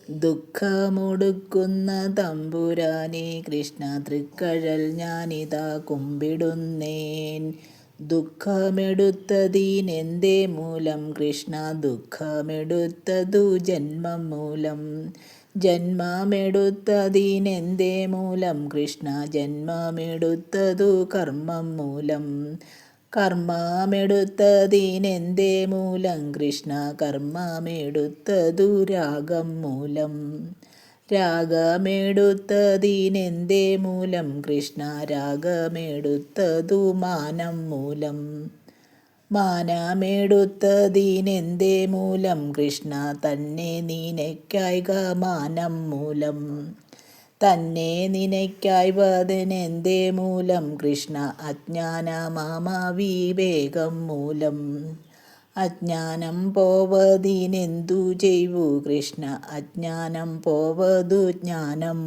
ദുഃഖമൊടുക്കുന്ന തമ്പുരാനെ കൃഷ്ണ തൃക്കഴൽ ഞാനിതാ കുമ്പിടുന്നേൻ. ദുഃഖമെടുത്തതിനെന്തേ മൂലം കൃഷ്ണ ദുഃഖമെടുത്തതു ജന്മം മൂലം. ജന്മമെടുത്തതിനെന്തേ മൂലം കൃഷ്ണ ജന്മമെടുത്തതു കർമ്മം മൂലം. കർമ്മമെടുത്തതിനെന്തേ മൂലം കൃഷ്ണ കർമ്മമെടുത്തതു രാഗം മൂലം. രാഗമെടുത്തതിനെന്തേ മൂലം കൃഷ്ണ രാഗമെടുത്തതു മാനം മൂലം. മാനമെടുത്തതിനെന്തേ മൂലം കൃഷ്ണ തന്നെ നിനയ്ക്കായ്ക മാനം മൂലം. തന്നെ നിനയ്ക്കായ്വതെന്തേ മൂലം കൃഷ്ണ അജ്ഞാനമാമ വിവേകം മൂലം. അജ്ഞാനം പോവതിനെന്തു ചെയ്വു കൃഷ്ണ അജ്ഞാനം പോവതു ജ്ഞാനം